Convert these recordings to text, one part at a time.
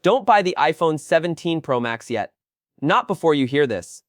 Don't buy the iPhone 17 Pro Max yet. Not before you hear this.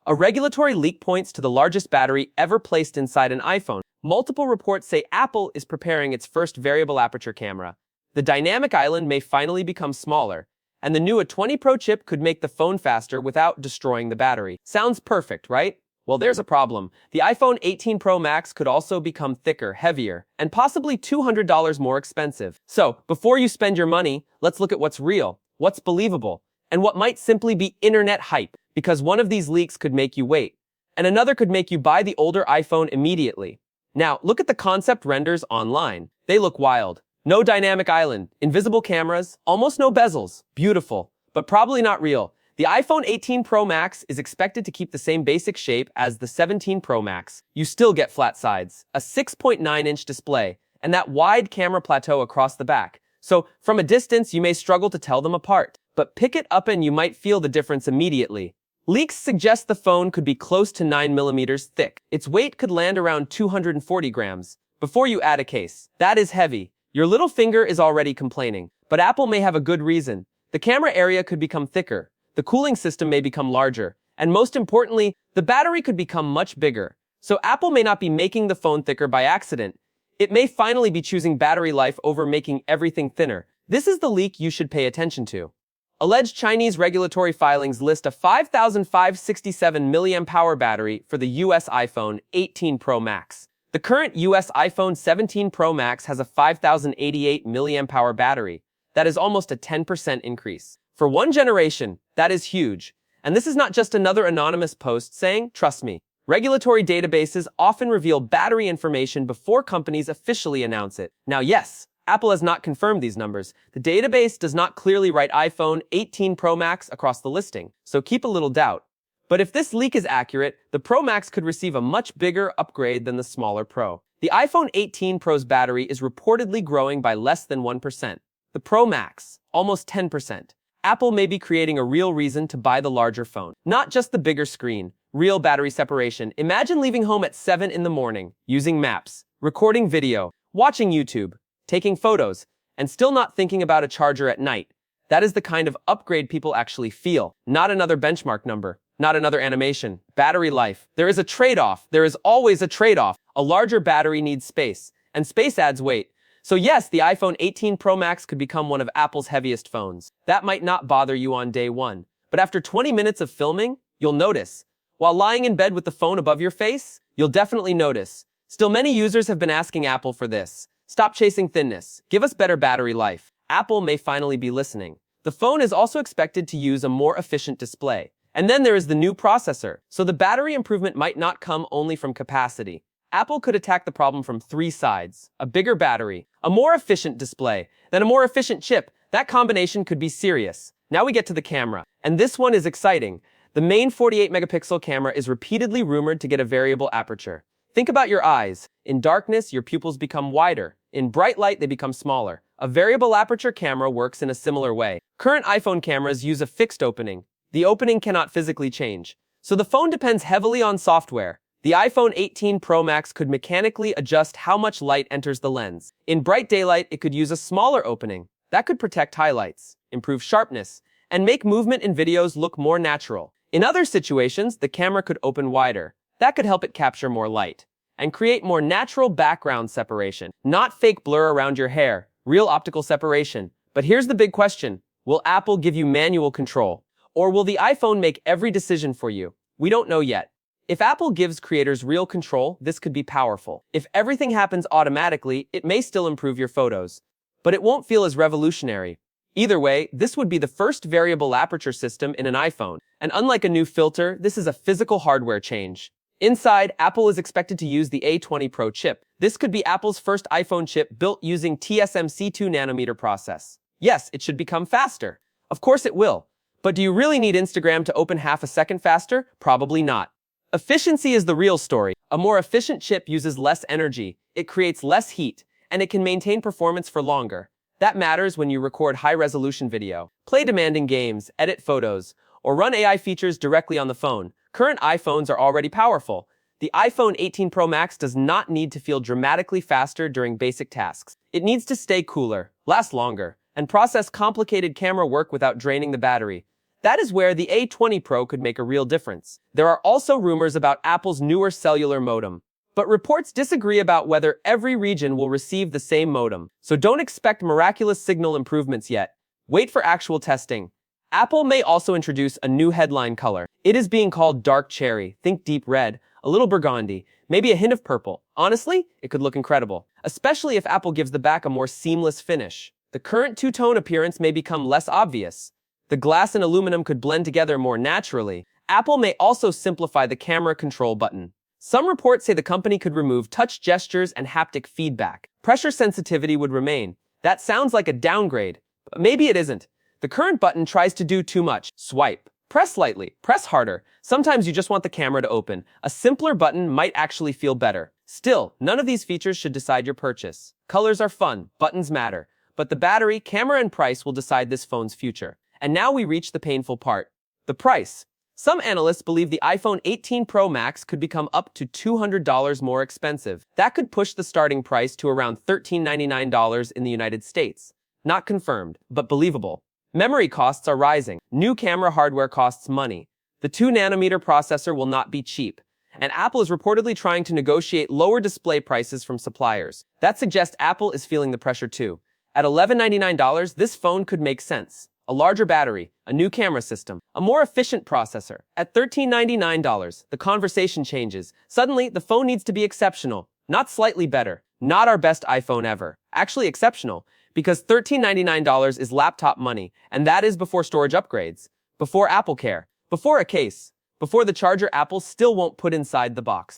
A regulatory leak points to the largest battery ever placed inside an iPhone. Multiple reports say Apple is preparing its first variable aperture camera. The dynamic island may finally become smaller, and the new A20 Pro chip could make the phone faster without destroying the battery. Sounds perfect, right? Well, there's a problem. The iPhone 18 Pro Max could also become thicker, heavier, and possibly $200 more expensive. So, before you spend your money, let's look at what's real, what's believable, and what might simply be internet hype, because one of these leaks could make you wait, and another could make you buy the older iPhone immediately. Now, look at the concept renders online. They look wild. No dynamic island, invisible cameras, almost no bezels. Beautiful, but probably not real. The iPhone 18 Pro Max is expected to keep the same basic shape as the 17 Pro Max. You still get flat sides, a 6.9-inch display, and that wide camera plateau across the back. So, from a distance, you may struggle to tell them apart, but pick it up and you might feel the difference immediately. Leaks suggest the phone could be close to 9 millimeters thick. Its weight could land around 240 grams. Before you add a case, that is heavy. Your little finger is already complaining, but Apple may have a good reason. The camera area could become thicker. The cooling system may become larger, and most importantly, the battery could become much bigger. So Apple may not be making the phone thicker by accident. It may finally be choosing battery life over making everything thinner. This is the leak you should pay attention to. Alleged Chinese regulatory filings list a 5,567 mAh battery for the US iPhone 18 Pro Max. The current US iPhone 17 Pro Max has a 5,088 mAh battery. That is almost a 10% increase. For one generation, that is huge. And this is not just another anonymous post saying, trust me. Regulatory databases often reveal battery information before companies officially announce it. Now, yes, Apple has not confirmed these numbers. The database does not clearly write iPhone 18 Pro Max across the listing, so keep a little doubt. But if this leak is accurate, the Pro Max could receive a much bigger upgrade than the smaller Pro. The iPhone 18 Pro's battery is reportedly growing by less than 1%. The Pro Max, almost 10%. Apple may be creating a real reason to buy the larger phone. Not just the bigger screen, real battery separation. Imagine leaving home at 7 in the morning, using maps, recording video, watching YouTube, taking photos, and still not thinking about a charger at night. That is the kind of upgrade people actually feel. Not another benchmark number, not another animation. Battery life. There is a trade-off. There is always a trade-off. A larger battery needs space, and space adds weight. So yes, the iPhone 18 Pro Max could become one of Apple's heaviest phones. That might not bother you on day one, but after 20 minutes of filming, you'll notice. While lying in bed with the phone above your face, you'll definitely notice. Still, many users have been asking Apple for this. Stop chasing thinness. Give us better battery life. Apple may finally be listening. The phone is also expected to use a more efficient display. And then there is the new processor, so the battery improvement might not come only from capacity. Apple could attack the problem from 3 sides. A bigger battery, a more efficient display, then a more efficient chip. That combination could be serious. Now we get to the camera. And this one is exciting. The main 48-megapixel camera is repeatedly rumored to get a variable aperture. Think about your eyes. In darkness, your pupils become wider. In bright light, they become smaller. A variable aperture camera works in a similar way. Current iPhone cameras use a fixed opening. The opening cannot physically change. So the phone depends heavily on software. The iPhone 18 Pro Max could mechanically adjust how much light enters the lens. In bright daylight, it could use a smaller opening. That could protect highlights, improve sharpness, and make movement in videos look more natural. In other situations, the camera could open wider. That could help it capture more light and create more natural background separation. Not fake blur around your hair, real optical separation. But here's the big question. Will Apple give you manual control? Or will the iPhone make every decision for you? We don't know yet. If Apple gives creators real control, this could be powerful. If everything happens automatically, it may still improve your photos, but it won't feel as revolutionary. Either way, this would be the first variable aperture system in an iPhone, and unlike a new filter, this is a physical hardware change. Inside, Apple is expected to use the A20 Pro chip. This could be Apple's first iPhone chip built using TSMC 2nm process. Yes, it should become faster. Of course it will. But do you really need Instagram to open half a second faster? Probably not. Efficiency is the real story. A more efficient chip uses less energy, it creates less heat, and it can maintain performance for longer. That matters when you record high-resolution video, play demanding games, edit photos, or run AI features directly on the phone. Current iPhones are already powerful. The iPhone 18 Pro Max does not need to feel dramatically faster during basic tasks. It needs to stay cooler, last longer, and process complicated camera work without draining the battery. That is where the A20 Pro could make a real difference. There are also rumors about Apple's newer cellular modem, but reports disagree about whether every region will receive the same modem. So don't expect miraculous signal improvements yet. Wait for actual testing. Apple may also introduce a new headline color. It is being called dark cherry. Think deep red, a little burgundy, maybe a hint of purple. Honestly, it could look incredible, especially if Apple gives the back a more seamless finish. The current two-tone appearance may become less obvious. The glass and aluminum could blend together more naturally. Apple may also simplify the camera control button. Some reports say the company could remove touch gestures and haptic feedback. Pressure sensitivity would remain. That sounds like a downgrade, but maybe it isn't. The current button tries to do too much. Swipe. Press lightly. Press harder. Sometimes you just want the camera to open. A simpler button might actually feel better. Still, none of these features should decide your purchase. Colors are fun. Buttons matter. But the battery, camera, and price will decide this phone's future. And now we reach the painful part. The price. Some analysts believe the iPhone 18 Pro Max could become up to $200 more expensive. That could push the starting price to around $1399 in the United States. Not confirmed, but believable. Memory costs are rising. New camera hardware costs money. The 2nm processor will not be cheap. And Apple is reportedly trying to negotiate lower display prices from suppliers. That suggests Apple is feeling the pressure too. At $1199, this phone could make sense. A larger battery, a new camera system, a more efficient processor. At $1399, the conversation changes. Suddenly, the phone needs to be exceptional, not slightly better, not our best iPhone ever. Actually exceptional, because $1399 is laptop money, and that is before storage upgrades, before Apple Care, before a case, before the charger Apple still won't put inside the box.